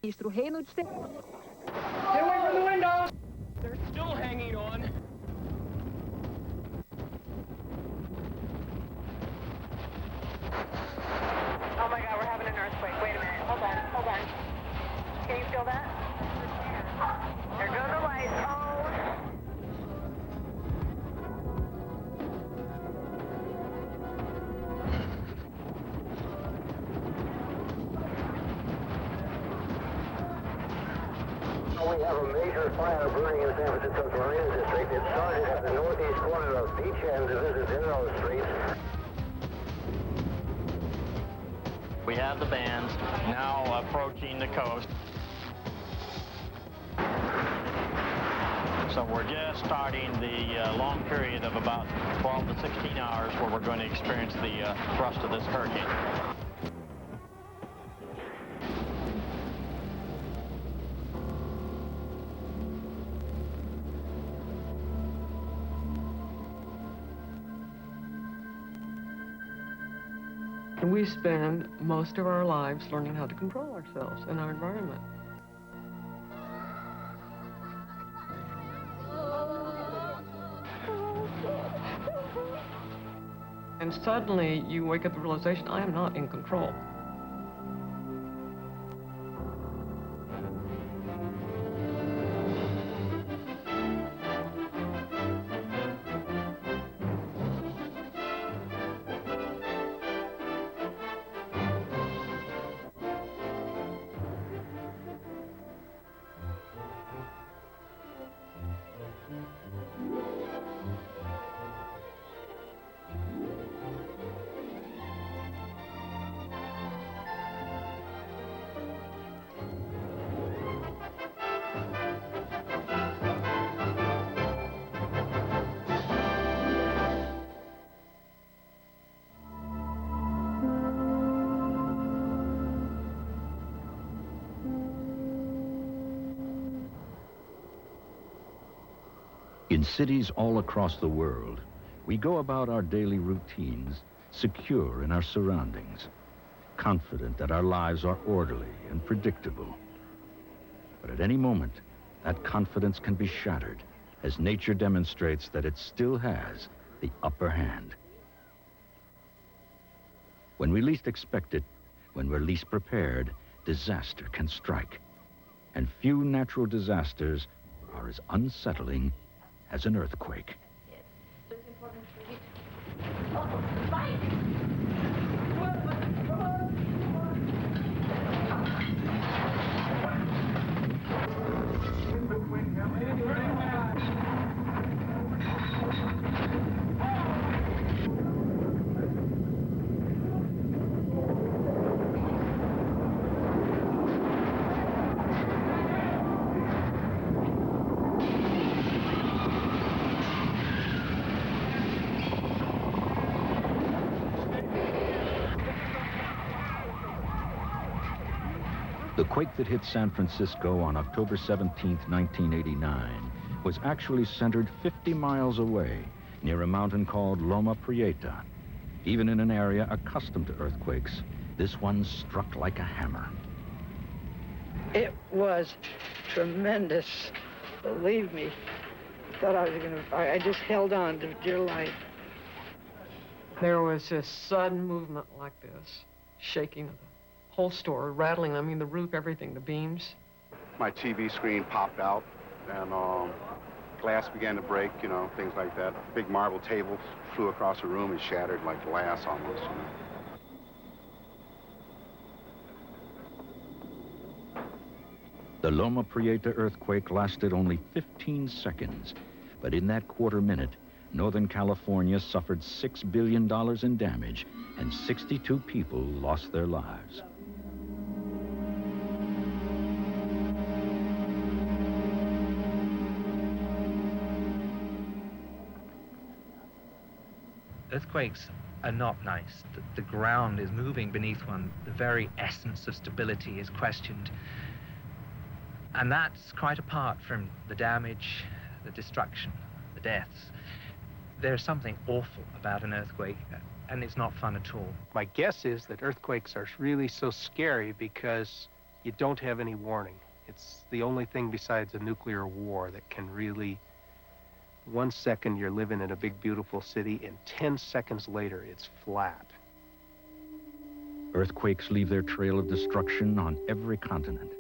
Sinistro Reino de... Get away from the windows! They're still hanging on. Oh my God, we're having an earthquake. Wait a minute. Hold on. Can you feel that? There go the lights. Oh. We have a major fire burning in the San Francisco Marina District. It started at the northeast corner of Beach End to visit Dinero Street. We have the bands now approaching the coast. So we're just starting the long period of about 12 to 16 hours where we're going to experience the thrust of this hurricane. We spend most of our lives learning how to control ourselves and our environment. And suddenly you wake up to the realization, I am not in control. In cities all across the world, we go about our daily routines, secure in our surroundings, confident that our lives are orderly and predictable. But at any moment, that confidence can be shattered as nature demonstrates that it still has the upper hand. When we least expect it, when we're least prepared, disaster can strike. And few natural disasters are as unsettling as an earthquake. The quake that hit San Francisco on October 17, 1989, was actually centered 50 miles away, near a mountain called Loma Prieta. Even in an area accustomed to earthquakes, this one struck like a hammer. It was tremendous, believe me. Thought I was I just held on to dear life. There was this sudden movement like this, shaking of the whole store, rattling, I mean, the roof, everything, the beams. My TV screen popped out, and glass began to break, you know, things like that. Big marble table flew across the room and shattered like glass almost, you know. The Loma Prieta earthquake lasted only 15 seconds, but in that quarter minute, Northern California suffered $6 billion in damage, and 62 people lost their lives. Earthquakes are not nice. The ground is moving beneath one. The very essence of stability is questioned. And that's quite apart from the damage, the destruction, the deaths. There's something awful about an earthquake, and it's not fun at all. My guess is that earthquakes are really so scary because you don't have any warning. It's the only thing besides a nuclear war that can really, 1 second you're living in a big, beautiful city, and 10 seconds later, it's flat. Earthquakes leave their trail of destruction on every continent.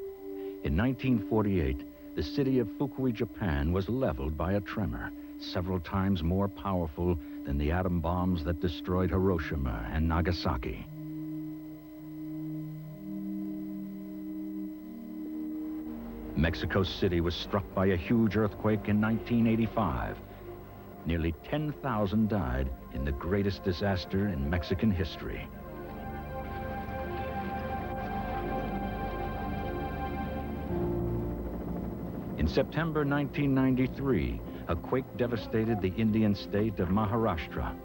In 1948, the city of Fukui, Japan was leveled by a tremor, several times more powerful than the atom bombs that destroyed Hiroshima and Nagasaki. Mexico City was struck by a huge earthquake in 1985. Nearly 10,000 died in the greatest disaster in Mexican history. In September 1993, a quake devastated the Indian state of Maharashtra.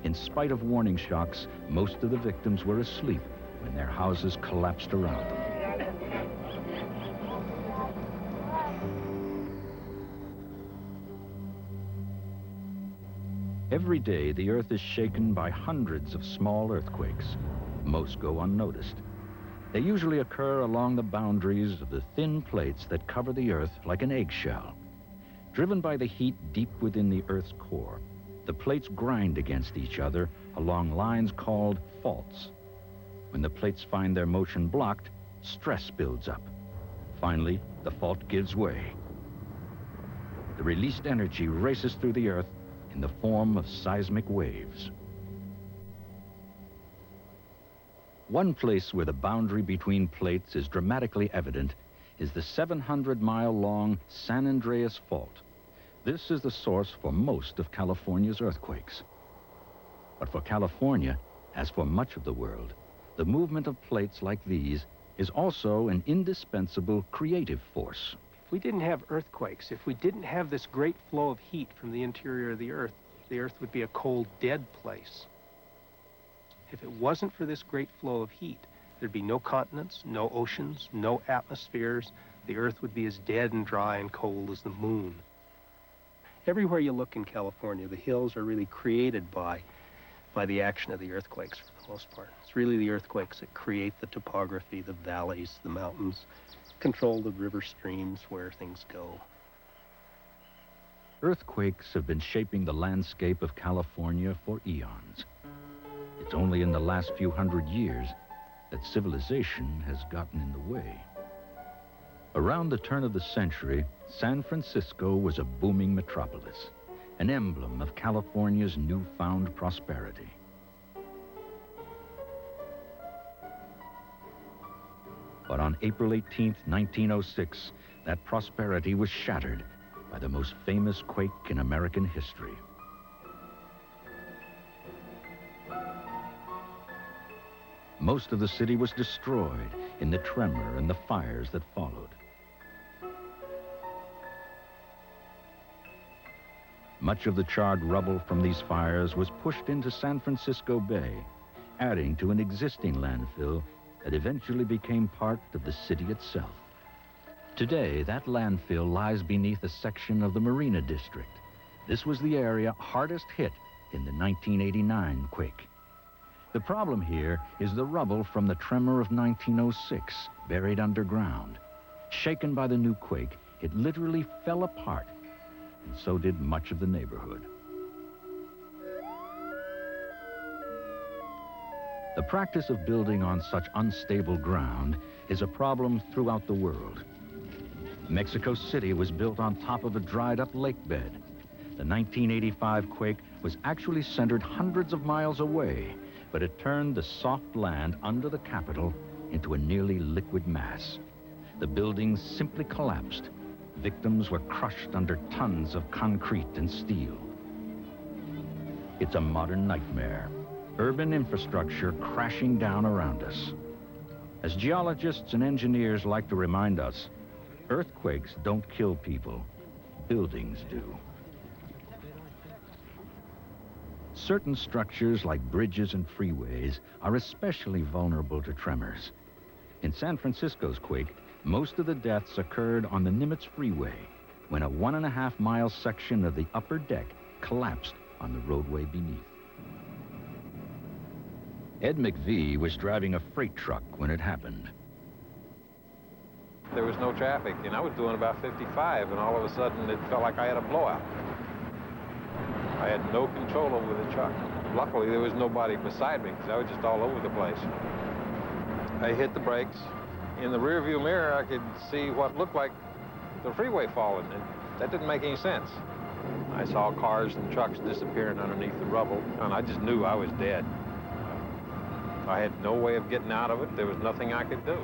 In spite of warning shocks, most of the victims were asleep when their houses collapsed around them. Every day, the Earth is shaken by hundreds of small earthquakes. Most go unnoticed. They usually occur along the boundaries of the thin plates that cover the Earth like an eggshell. Driven by the heat deep within the Earth's core, the plates grind against each other along lines called faults. When the plates find their motion blocked, stress builds up. Finally, the fault gives way. The released energy races through the Earth in the form of seismic waves. One place where the boundary between plates is dramatically evident is the 700-mile-long San Andreas Fault. This is the source for most of California's earthquakes. But for California, as for much of the world, the movement of plates like these is also an indispensable creative force. If we didn't have earthquakes, if we didn't have this great flow of heat from the interior of the Earth would be a cold, dead place. If it wasn't for this great flow of heat, there'd be no continents, no oceans, no atmospheres. The Earth would be as dead and dry and cold as the moon. Everywhere you look in California, the hills are really created by the action of the earthquakes for the most part. It's really the earthquakes that create the topography, the valleys, the mountains, control the river streams, where things go. Earthquakes have been shaping the landscape of California for eons. It's only in the last few hundred years that civilization has gotten in the way. Around the turn of the century, San Francisco was a booming metropolis, an emblem of California's newfound prosperity. But on April 18, 1906, that prosperity was shattered by the most famous quake in American history. Most of the city was destroyed in the tremor and the fires that followed. Much of the charred rubble from these fires was pushed into San Francisco Bay, adding to an existing landfill that eventually became part of the city itself. Today, that landfill lies beneath a section of the Marina District. This was the area hardest hit in the 1989 quake. The problem here is the rubble from the tremor of 1906, buried underground. Shaken by the new quake, it literally fell apart, and so did much of the neighborhood. The practice of building on such unstable ground is a problem throughout the world. Mexico City was built on top of a dried-up lake bed. The 1985 quake was actually centered hundreds of miles away, but it turned the soft land under the Capitol into a nearly liquid mass. The buildings simply collapsed. Victims were crushed under tons of concrete and steel. It's a modern nightmare. Urban infrastructure crashing down around us. As geologists and engineers like to remind us, earthquakes don't kill people, buildings do. Certain structures like bridges and freeways are especially vulnerable to tremors. In San Francisco's quake, most of the deaths occurred on the Nimitz Freeway when a 1.5-mile section of the upper deck collapsed on the roadway beneath. Ed McVie was driving a freight truck when it happened. there was no traffic, and I was doing about 55, and all of a sudden it felt like I had a blowout. I had no control over the truck. Luckily, there was nobody beside me because I was just all over the place. I hit the brakes. In the rearview mirror, I could see what looked like the freeway falling, and that didn't make any sense. I saw cars and trucks disappearing underneath the rubble, and I just knew I was dead. I had no way of getting out of it. There was nothing I could do.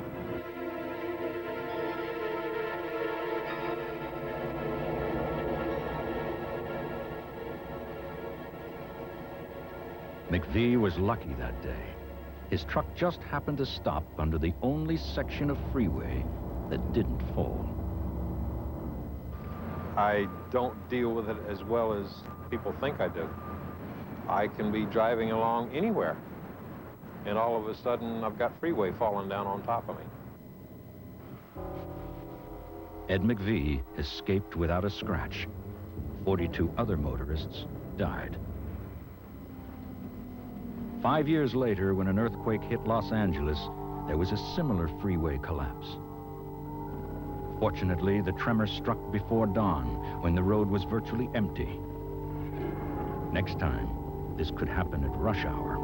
McVie was lucky that day. His truck just happened to stop under the only section of freeway that didn't fall. I don't deal with it as well as people think I do. I can be driving along anywhere, and all of a sudden I've got freeway falling down on top of me. Ed McVie escaped without a scratch. 42 other motorists died. 5 years later, when an earthquake hit Los Angeles, there was a similar freeway collapse. Fortunately, the tremor struck before dawn, when the road was virtually empty. Next time, this could happen at rush hour.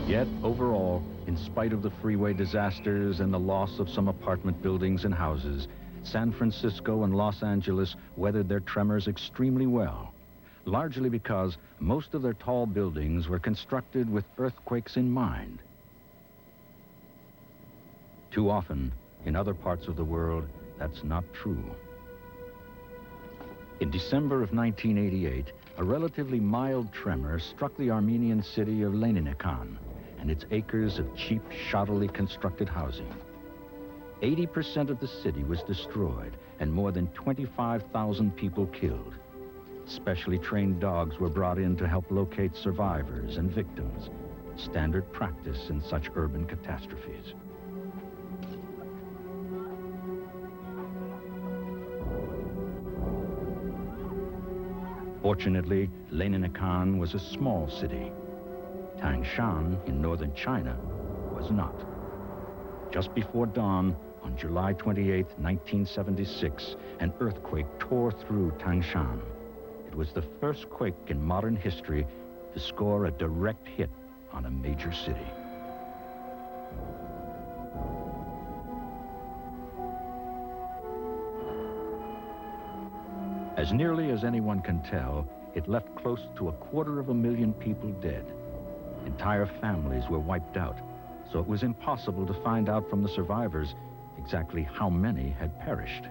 Yet, overall, in spite of the freeway disasters and the loss of some apartment buildings and houses, San Francisco and Los Angeles weathered their tremors extremely well, largely because most of their tall buildings were constructed with earthquakes in mind. Too often, in other parts of the world, that's not true. In December of 1988, a relatively mild tremor struck the Armenian city of Leninakan and its acres of cheap, shoddily constructed housing. 80% of the city was destroyed and more than 25,000 people killed. Specially trained dogs were brought in to help locate survivors and victims, standard practice in such urban catastrophes. Fortunately, Leninakan was a small city. Tangshan in northern China was not. Just before dawn, on July 28, 1976, an earthquake tore through Tangshan. It was the first quake in modern history to score a direct hit on a major city. As nearly as anyone can tell, it left close to 250,000 people dead. Entire families were wiped out, so it was impossible to find out from the survivors exactly how many had perished.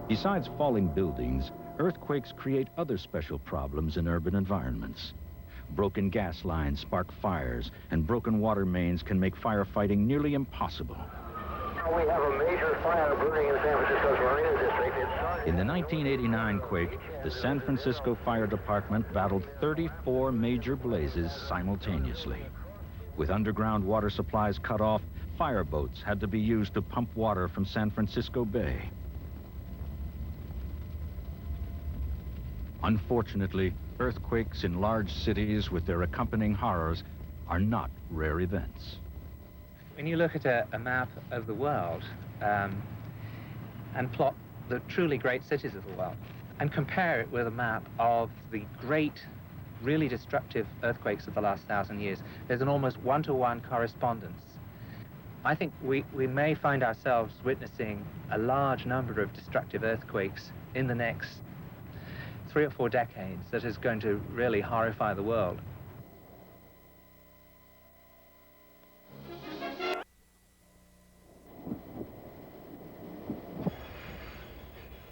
Besides falling buildings, earthquakes create other special problems in urban environments. Broken gas lines spark fires, and broken water mains can make firefighting nearly impossible. We have a major fire burning in San Francisco's Marina District. In the 1989 quake, the San Francisco Fire Department battled 34 major blazes simultaneously. With underground water supplies cut off, fireboats had to be used to pump water from San Francisco Bay. Unfortunately, earthquakes in large cities with their accompanying horrors are not rare events. When you look at a map of the world and plot the truly great cities of the world and compare it with a map of the great, really destructive earthquakes of the last 1,000 years, there's an almost one-to-one correspondence. I think we may find ourselves witnessing a large number of destructive earthquakes in the next 3 or 4 decades that is going to really horrify the world.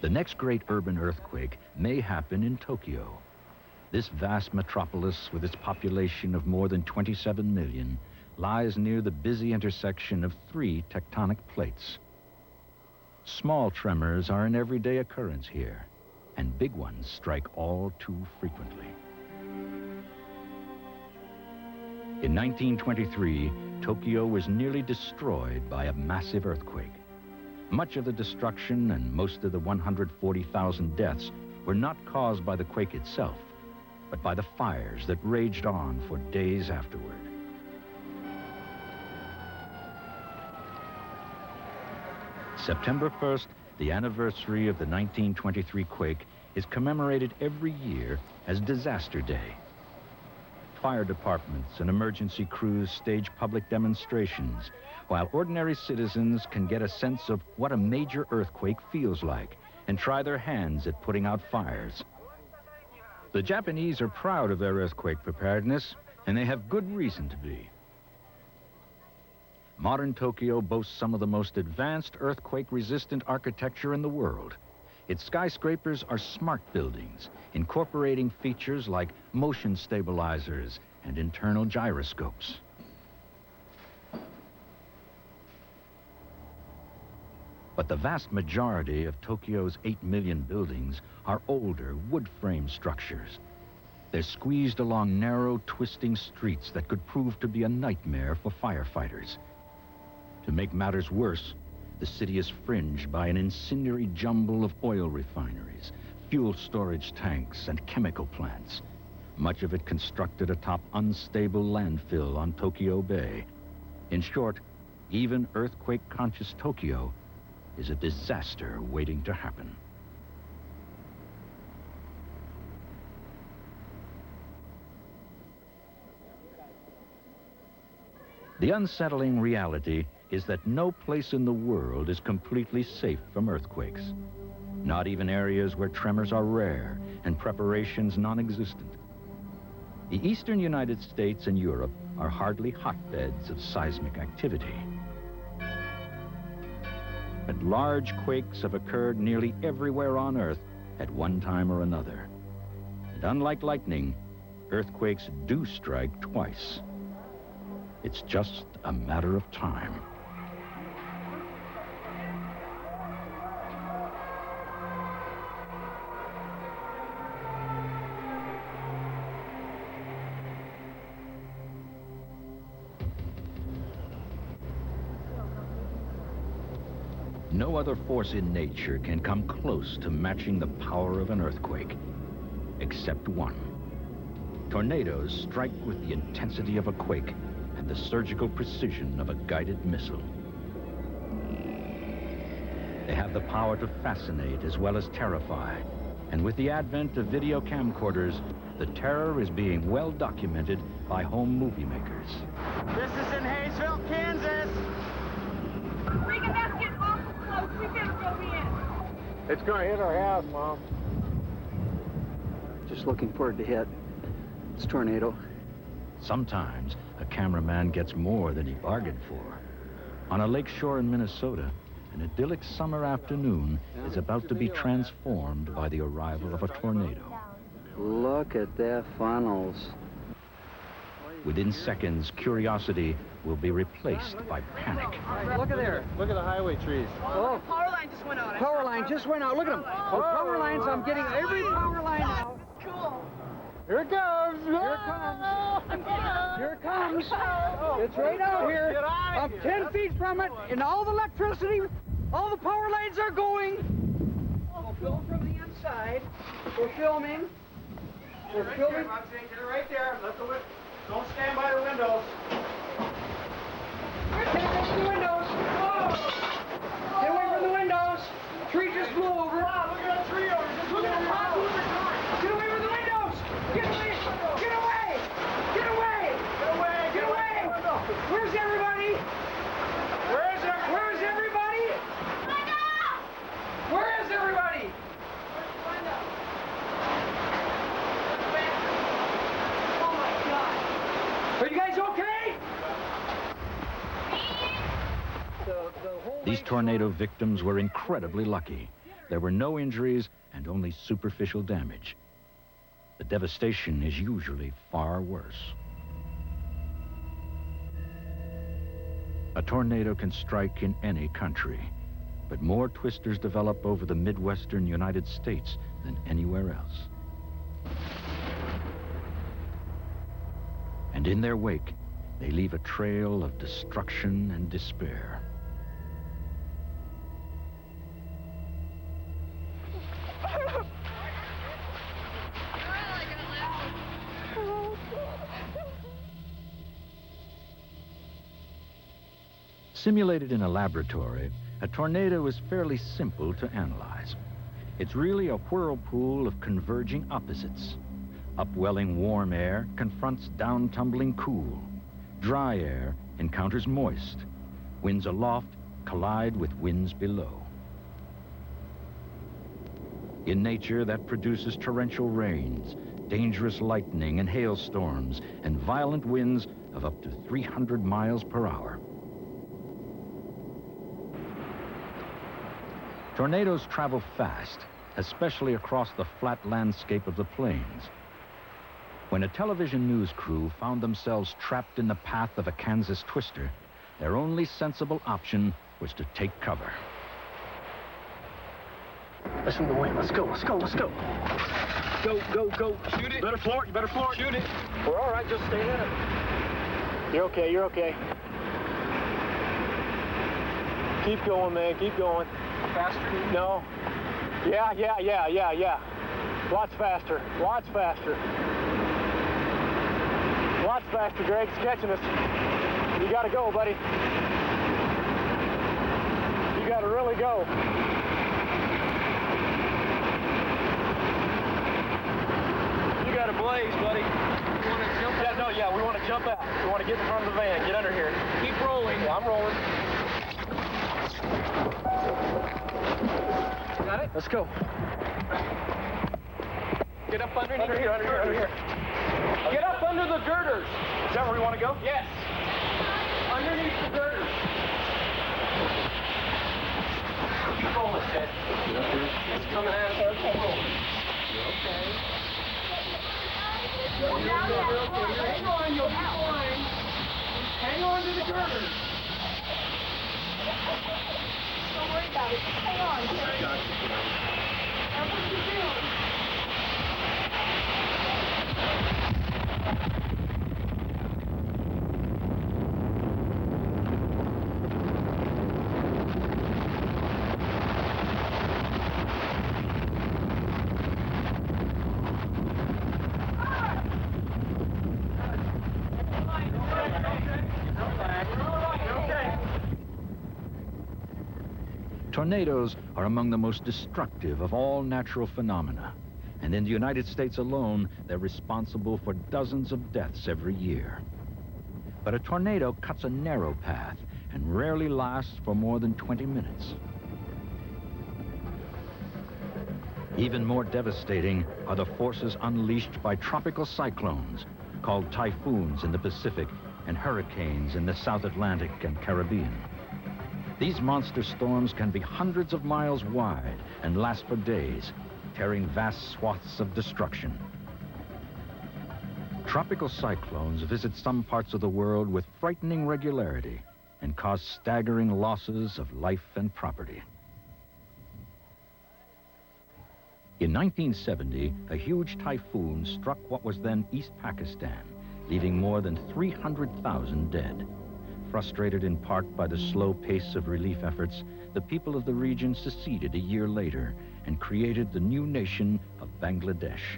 The next great urban earthquake may happen in Tokyo. This vast metropolis, with its population of more than 27 million, lies near the busy intersection of 3 tectonic plates. Small tremors are an everyday occurrence here, and big ones strike all too frequently. In 1923, Tokyo was nearly destroyed by a massive earthquake. Much of the destruction and most of the 140,000 deaths were not caused by the quake itself, but by the fires that raged on for days afterward. September 1st, the anniversary of the 1923 quake, is commemorated every year as Disaster Day. Fire departments and emergency crews stage public demonstrations, while ordinary citizens can get a sense of what a major earthquake feels like and try their hands at putting out fires. The Japanese are proud of their earthquake preparedness, and they have good reason to be. Modern Tokyo boasts some of the most advanced earthquake-resistant architecture in the world. Its skyscrapers are smart buildings, incorporating features like motion stabilizers and internal gyroscopes. But the vast majority of Tokyo's 8 million buildings are older, wood-frame structures. They're squeezed along narrow, twisting streets that could prove to be a nightmare for firefighters. To make matters worse, the city is fringed by an incendiary jumble of oil refineries, fuel storage tanks, and chemical plants, much of it constructed atop unstable landfill on Tokyo Bay. In short, even earthquake-conscious Tokyo is a disaster waiting to happen. The unsettling reality is that no place in the world is completely safe from earthquakes. Not even areas where tremors are rare and preparations non-existent. The eastern United States and Europe are hardly hotbeds of seismic activity. But large quakes have occurred nearly everywhere on Earth at one time or another. And unlike lightning, earthquakes do strike twice. It's just a matter of time. No other force in nature can come close to matching the power of an earthquake, except one. Tornadoes strike with the intensity of a quake and the surgical precision of a guided missile. They have the power to fascinate as well as terrify. And with the advent of video camcorders, the terror is being well documented by home movie makers. This is in Hayesville, Kansas. Regan, that's getting awful close. We better go in. It's gonna hit our house, Mom. Just looking for it to hit. It's a tornado. Sometimes a cameraman gets more than he bargained for. On a lakeshore in Minnesota, an idyllic summer afternoon is about to be transformed by the arrival of a tornado. Look at their funnels. Within seconds, curiosity will be replaced by panic. Look at there. Look at the highway trees. Oh, Power line just went out. power line just went out. Look at them. The power lines, I'm getting every power line out. Cool. Here it comes. Here it comes. Here it comes. It's right out here. Get out I'm of here. 10 feet from it, and all the electricity, all the power lines are going. We'll film from the inside. We're filming. We're filming. Get it right there. Don't stand by the windows. Can't go to the windows. Get away from the windows. Tree just blew over. Wow, look at that tree over there. Just look at the top. Get away from the windows. Get away. Get away. Get away. Get away. Get away. Where's everybody? Where is it? Where's everybody? Where is everybody? Oh my God. Are you guys okay? These tornado victims were incredibly lucky. There were no injuries and only superficial damage. The devastation is usually far worse. A tornado can strike in any country, but more twisters develop over the Midwestern United States than anywhere else. And in their wake, they leave a trail of destruction and despair. Simulated in a laboratory, A tornado is fairly simple to analyze. It's really a whirlpool of converging opposites. Upwelling warm air confronts down-tumbling cool. Dry air encounters moist. Winds aloft collide with winds below. In nature, that produces torrential rains, dangerous lightning and hailstorms, and violent winds of up to 300 miles per hour. Tornadoes travel fast, especially across the flat landscape of the plains. When a television news crew found themselves trapped in the path of a Kansas twister, their only sensible option was to take cover. Listen to the wind. Let's go, let's go, let's go. Go, go, go. Shoot it. Better floor it, you better floor it. Shoot it. We're all right, just stay in it. You're okay, you're okay. Keep going, man, keep going. Faster? No. Yeah. Lots faster, lots faster. Lots faster, Greg. It's catching us. You gotta go, buddy. You gotta really go. You got a blaze, buddy. You want to jump out? Yeah, we want to jump out. We want to get in front of the van. Get under here. Keep rolling. Yeah, I'm rolling. Got it? Let's go. Get up underneath. Under here. Get up under the girders. Is that where we want to go? Yes. Underneath the girders. Keep rolling, Ted. It's coming at us. Keep rolling. Okay. Hang on, you'll be fine. Hang on to the girders. Don't worry about it. Just hang on. That's what you do. Tornadoes are among the most destructive of all natural phenomena, and in the United States alone, they're responsible for dozens of deaths every year. But a tornado cuts a narrow path and rarely lasts for more than 20 minutes. Even more devastating are the forces unleashed by tropical cyclones, called typhoons in the Pacific and hurricanes in the South Atlantic and Caribbean. These monster storms can be hundreds of miles wide and last for days, tearing vast swaths of destruction. Tropical cyclones visit some parts of the world with frightening regularity and cause staggering losses of life and property. In 1970, a huge typhoon struck what was then East Pakistan, leaving more than 300,000 dead. Frustrated in part by the slow pace of relief efforts, the people of the region seceded a year later and created the new nation of Bangladesh.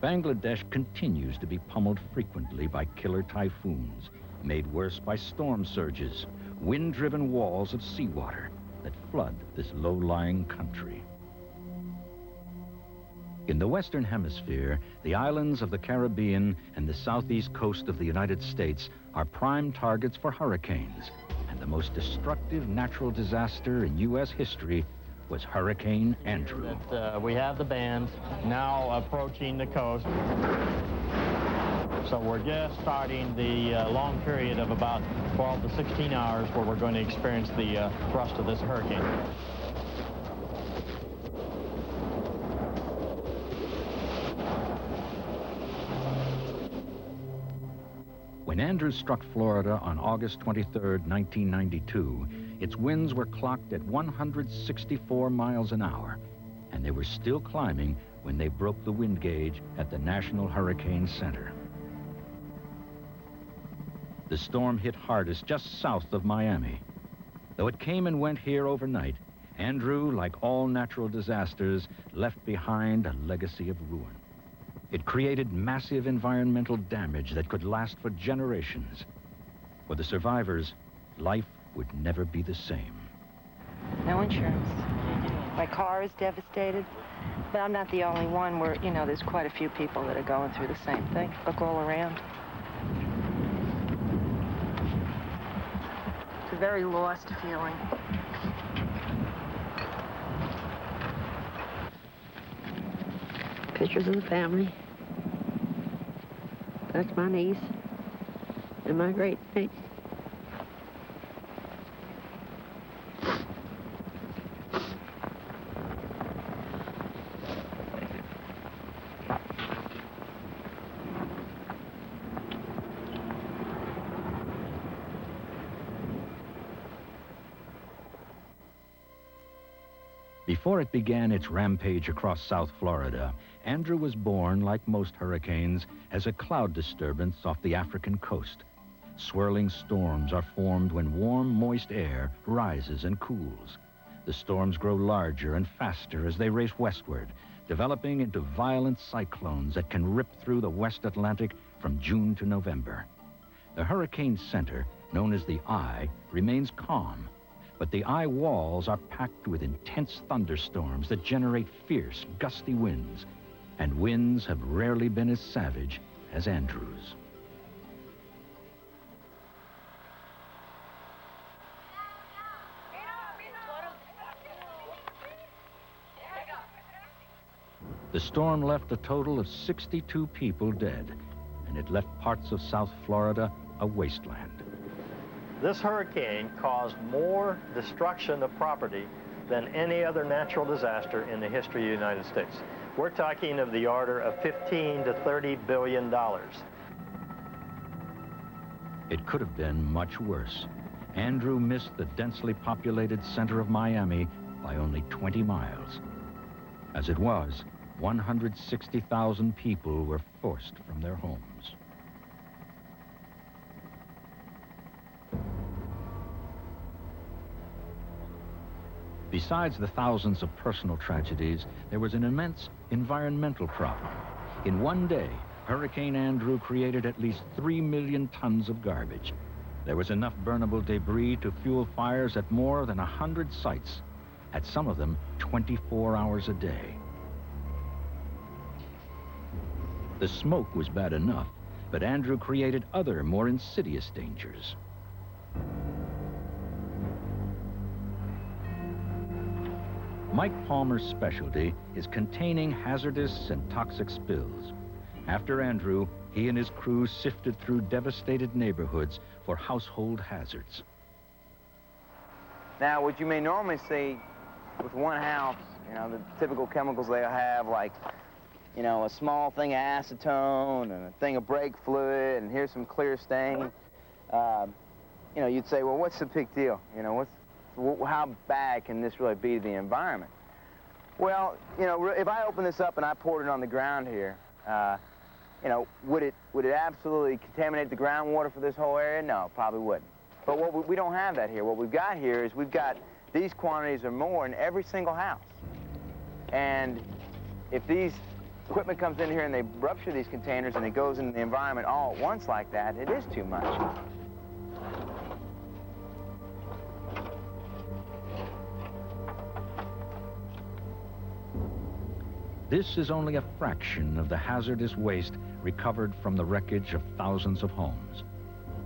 Bangladesh continues to be pummeled frequently by killer typhoons, made worse by storm surges, wind-driven walls of seawater that flood this low-lying country. In the Western Hemisphere, the islands of the Caribbean and the southeast coast of the United States are prime targets for hurricanes, and the most destructive natural disaster in U.S. history was Hurricane Andrew. We have the bands now approaching the coast. So we're just starting the long period of about 12 to 16 hours where we're going to experience the thrust of this hurricane. When Andrew struck Florida on August 23, 1992, its winds were clocked at 164 miles an hour, and they were still climbing when they broke the wind gauge at the National Hurricane Center. The storm hit hardest just south of Miami. Though it came and went here overnight, Andrew, like all natural disasters, left behind a legacy of ruin. It created massive environmental damage that could last for generations. For the survivors, life would never be the same. No insurance. My car is devastated. But I'm not the only one. You know, there's quite a few people that are going through the same thing. Look all around. It's a very lost feeling. Pictures of the family. That's my niece and my great niece. Before it began its rampage across South Florida, Andrew was born, like most hurricanes, as a cloud disturbance off the African coast. Swirling storms are formed when warm, moist air rises and cools. The storms grow larger and faster as they race westward, developing into violent cyclones that can rip through the West Atlantic from June to November. The hurricane center, known as the eye, remains calm. But the eye walls are packed with intense thunderstorms that generate fierce, gusty winds. And winds have rarely been as savage as Andrew's. The storm left a total of 62 people dead, and it left parts of South Florida a wasteland. This hurricane caused more destruction of property than any other natural disaster in the history of the United States. We're talking of the order of $15 to $30 billion. It could have been much worse. Andrew missed the densely populated center of Miami by only 20 miles. As it was, 160,000 people were forced from their homes. Besides the thousands of personal tragedies, there was an immense environmental problem. In one day, Hurricane Andrew created at least 3 million tons of garbage. There was enough burnable debris to fuel fires at more than 100 sites, at some of them 24 hours a day. The smoke was bad enough, but Andrew created other, more insidious dangers. Mike Palmer's specialty is containing hazardous and toxic spills. After Andrew, he and his crew sifted through devastated neighborhoods for household hazards. Now, what you may normally see with one house, you know, the typical chemicals they'll have, like, you know, a small thing of acetone and a thing of brake fluid, and here's some clear stain. You know, you'd say, well, what's the big deal? You know, how bad can this really be to the environment? Well, you know, if I open this up and I poured it on the ground here, you know, would it absolutely contaminate the groundwater for this whole area? No, probably wouldn't. But we don't have that here. What we've got here is we've got these quantities or more in every single house. And if these equipment comes in here and they rupture these containers and it goes into the environment all at once like that, it is too much. This is only a fraction of the hazardous waste recovered from the wreckage of thousands of homes.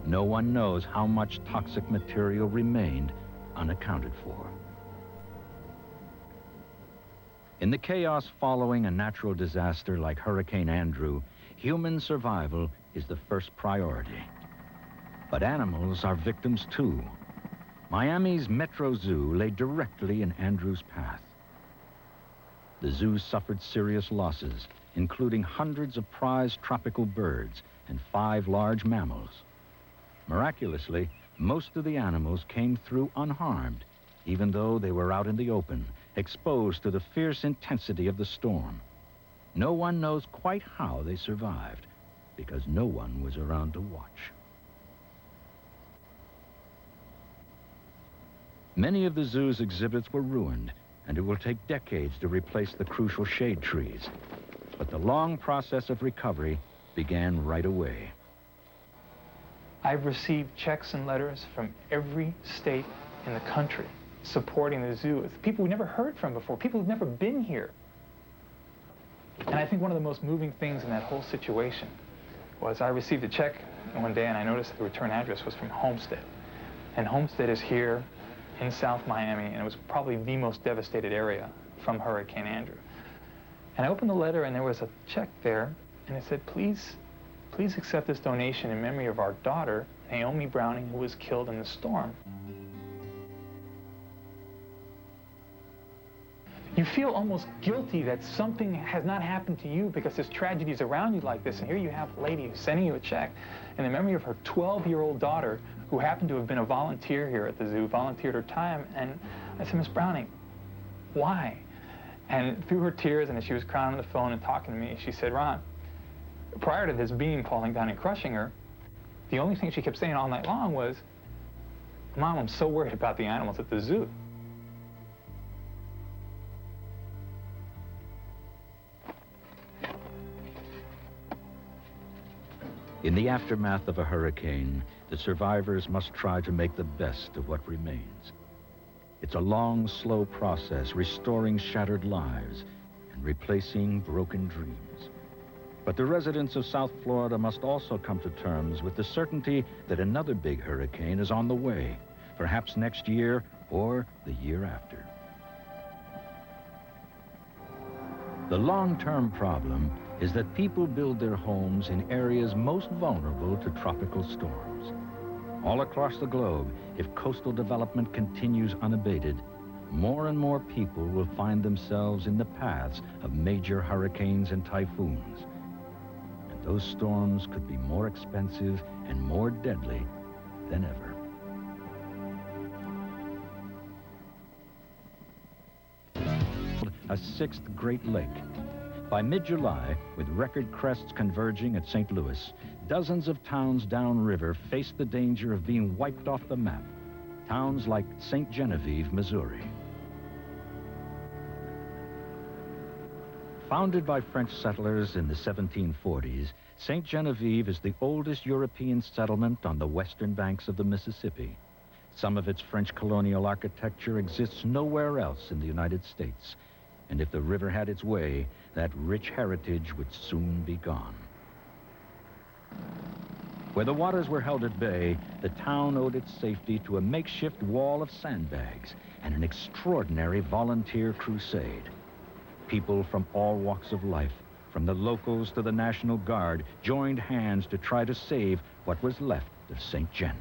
No one knows how much toxic material remained unaccounted for. In the chaos following a natural disaster like Hurricane Andrew, human survival is the first priority. But animals are victims too. Miami's Metro Zoo lay directly in Andrew's path. The zoo suffered serious losses, including hundreds of prized tropical birds and 5 large mammals. Miraculously, most of the animals came through unharmed, even though they were out in the open, exposed to the fierce intensity of the storm. No one knows quite how they survived, because no one was around to watch. Many of the zoo's exhibits were ruined, and it will take decades to replace the crucial shade trees. But the long process of recovery began right away. I've received checks and letters from every state in the country supporting the zoo. It's people we never heard from before, people who've never been here. And I think one of the most moving things in that whole situation was I received a check one day and I noticed that the return address was from Homestead. And Homestead is here in South Miami, and it was probably the most devastated area from Hurricane Andrew. And I opened the letter and there was a check there, and it said, please accept this donation in memory of our daughter, Naomi Browning, who was killed in the storm. You feel almost guilty that something has not happened to you because there's tragedies around you like this, and here you have a lady who's sending you a check in the memory of her 12-year-old daughter who happened to have been a volunteer here at the zoo, volunteered her time. And I said, Miss Browning, why? And through her tears, and as she was crying on the phone and talking to me, she said, Ron, prior to this beam falling down and crushing her, the only thing she kept saying all night long was, Mom, I'm so worried about the animals at the zoo. In the aftermath of a hurricane, the survivors must try to make the best of what remains. It's a long, slow process, restoring shattered lives and replacing broken dreams. But the residents of South Florida must also come to terms with the certainty that another big hurricane is on the way, perhaps next year or the year after. The long-term problem is that people build their homes in areas most vulnerable to tropical storms. All across the globe, if coastal development continues unabated, more and more people will find themselves in the paths of major hurricanes and typhoons. And those storms could be more expensive and more deadly than ever. A sixth Great Lake. By mid-July, with record crests converging at St. Louis, dozens of towns downriver face the danger of being wiped off the map. Towns like St. Genevieve, Missouri. Founded by French settlers in the 1740s, St. Genevieve is the oldest European settlement on the western banks of the Mississippi. Some of its French colonial architecture exists nowhere else in the United States. And if the river had its way, that rich heritage would soon be gone. Where the waters were held at bay, the town owed its safety to a makeshift wall of sandbags and an extraordinary volunteer crusade. People from all walks of life, from the locals to the National Guard, joined hands to try to save what was left of St. Gen.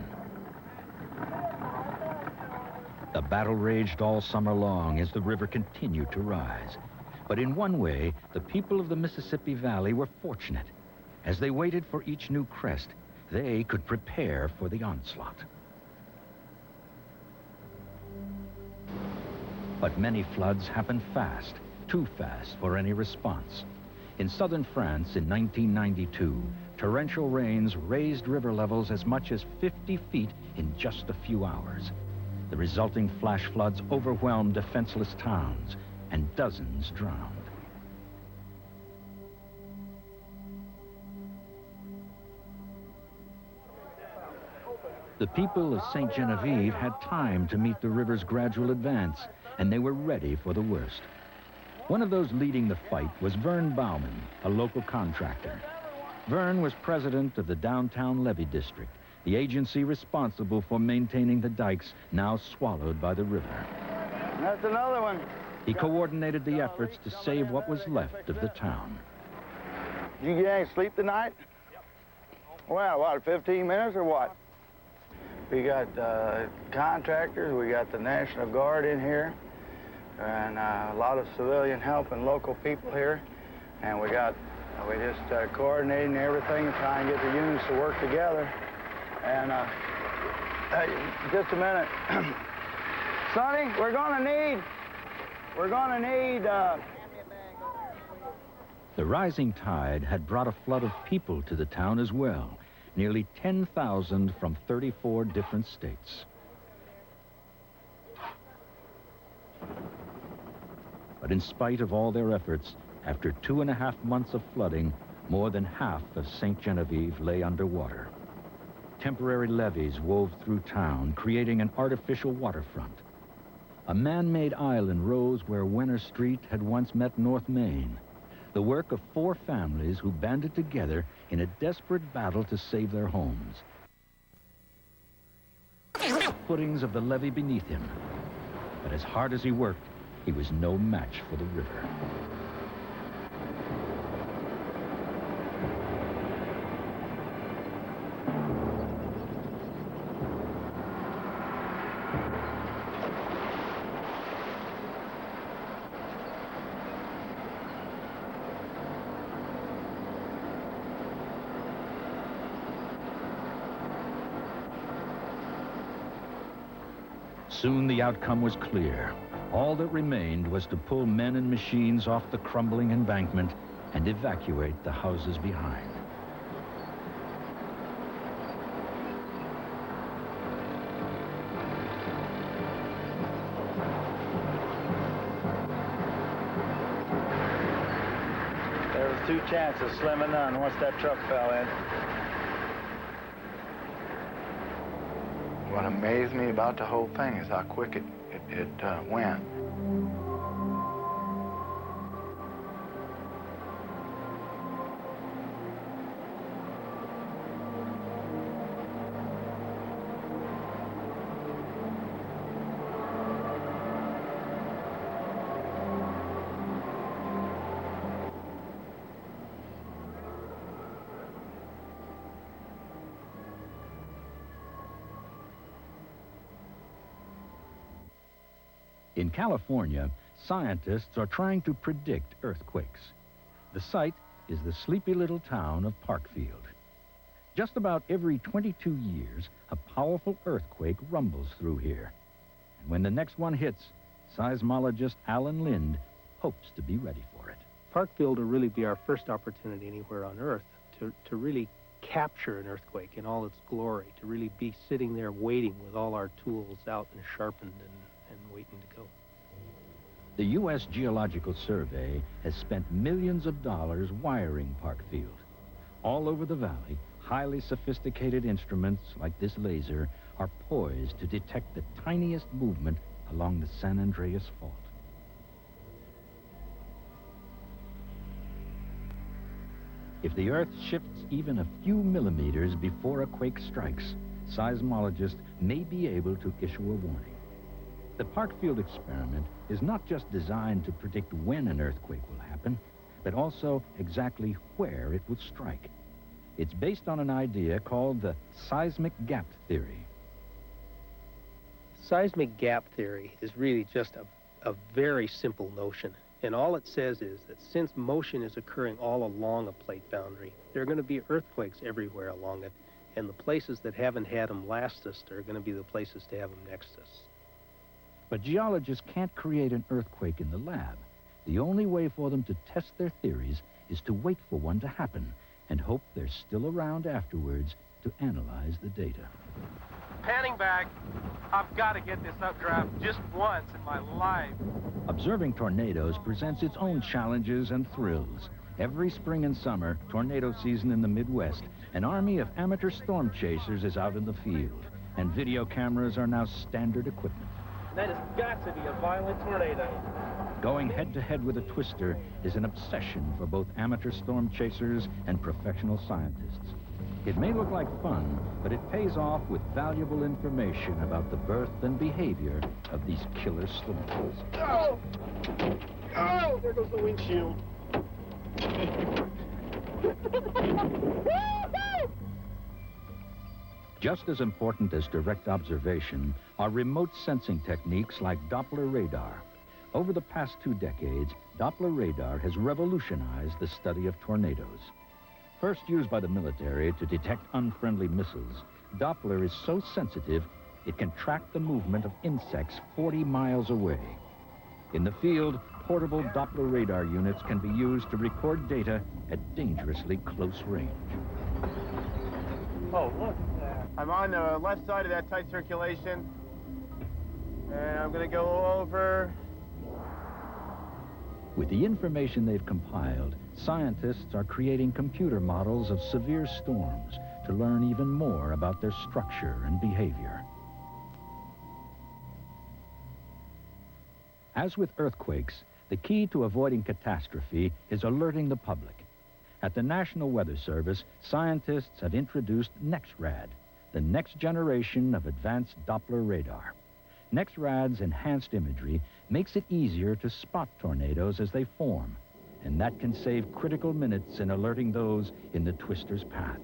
The battle raged all summer long as the river continued to rise. But in one way, the people of the Mississippi Valley were fortunate. As they waited for each new crest, they could prepare for the onslaught. But many floods happened fast, too fast for any response. In southern France in 1992, torrential rains raised river levels as much as 50 feet in just a few hours. The resulting flash floods overwhelmed defenseless towns, and dozens drowned. The people of St. Genevieve had time to meet the river's gradual advance, and they were ready for the worst. One of those leading the fight was Vern Bauman, a local contractor. Vern was president of the Downtown Levee District, the agency responsible for maintaining the dikes now swallowed by the river. That's another one. He coordinated the efforts to save what was left of the town. You get any sleep tonight? Well, what, 15 minutes or what? We got contractors, we got the National Guard in here, and a lot of civilian help and local people here. And we just coordinating everything and trying to get the units to work together. And hey, just a minute. Sonny, we're gonna need. The rising tide had brought a flood of people to the town as well, nearly 10,000 from 34 different states. But in spite of all their efforts, after 2.5 months of flooding, more than half of St. Genevieve lay underwater. Temporary levees wove through town, creating an artificial waterfront. A man-made island rose where Winter Street had once met North Main. The work of 4 families who banded together in a desperate battle to save their homes. Footings of the levee beneath him. But as hard as he worked, he was no match for the river. Soon the outcome was clear. All that remained was to pull men and machines off the crumbling embankment and evacuate the houses behind. There was 2 chances, slim and none, once that truck fell in. What amazed me about the whole thing is how quick it went. In California, scientists are trying to predict earthquakes. The site is the sleepy little town of Parkfield. Just about every 22 years, a powerful earthquake rumbles through here. And when the next one hits, seismologist Alan Lind hopes to be ready for it. Parkfield will really be our first opportunity anywhere on Earth to really capture an earthquake in all its glory, to really be sitting there waiting with all our tools out and sharpened and waiting to go. The U.S. Geological Survey has spent millions of dollars wiring Parkfield. All over the valley, highly sophisticated instruments like this laser are poised to detect the tiniest movement along the San Andreas Fault. If the Earth shifts even a few millimeters before a quake strikes, seismologists may be able to issue a warning. The Parkfield experiment is not just designed to predict when an earthquake will happen, but also exactly where it would strike. It's based on an idea called the seismic gap theory. Seismic gap theory is really just a very simple notion. And all it says is that since motion is occurring all along a plate boundary, there are going to be earthquakes everywhere along it. And the places that haven't had them last us are going to be the places to have them next us. But geologists can't create an earthquake in the lab. The only way for them to test their theories is to wait for one to happen and hope they're still around afterwards to analyze the data. Panning back. I've got to get this updraft just once in my life. Observing tornadoes presents its own challenges and thrills. Every spring and summer, tornado season in the Midwest, an army of amateur storm chasers is out in the field, and video cameras are now standard equipment. That has got to be a violent tornado. Going head-to-head with a twister is an obsession for both amateur storm chasers and professional scientists. It may look like fun, but it pays off with valuable information about the birth and behavior of these killer storms. Oh! Oh! There goes the windshield. Just as important as direct observation are remote sensing techniques like Doppler radar. Over the past 2 decades, Doppler radar has revolutionized the study of tornadoes. First used by the military to detect unfriendly missiles, Doppler is so sensitive it can track the movement of insects 40 miles away. In the field, portable Doppler radar units can be used to record data at dangerously close range. Oh, look at that. I'm on the left side of that tight circulation. And I'm going to go over. With the information they've compiled, scientists are creating computer models of severe storms to learn even more about their structure and behavior. As with earthquakes, the key to avoiding catastrophe is alerting the public. At the National Weather Service, scientists have introduced NEXRAD, the next generation of advanced Doppler radar. NEXRAD's enhanced imagery makes it easier to spot tornadoes as they form, and that can save critical minutes in alerting those in the twister's path.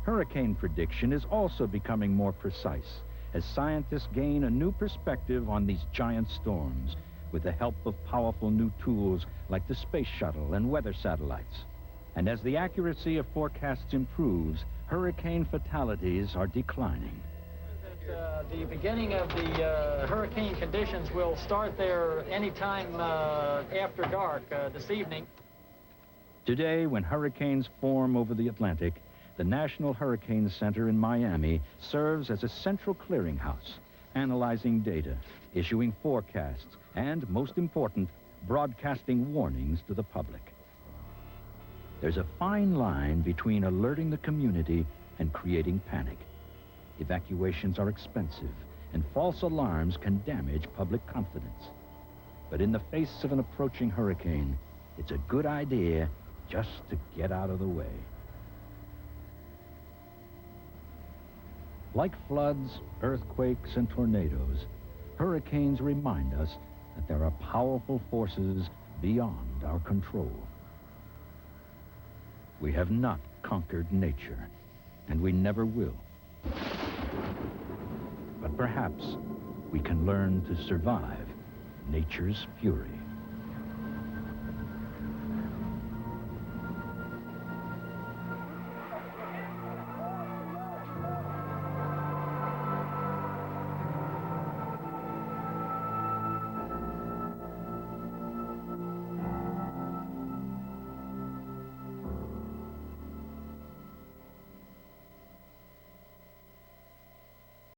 Hurricane prediction is also becoming more precise as scientists gain a new perspective on these giant storms with the help of powerful new tools like the space shuttle and weather satellites. And as the accuracy of forecasts improves, hurricane fatalities are declining. The beginning of the hurricane conditions will start there anytime after dark this evening. Today, when hurricanes form over the Atlantic, the National Hurricane Center in Miami serves as a central clearinghouse, analyzing data, issuing forecasts, and, most important, broadcasting warnings to the public. There's a fine line between alerting the community and creating panic. Evacuations are expensive, and false alarms can damage public confidence. But in the face of an approaching hurricane, it's a good idea just to get out of the way. Like floods, earthquakes, and tornadoes, hurricanes remind us that there are powerful forces beyond our control. We have not conquered nature, and we never will. But perhaps we can learn to survive nature's fury.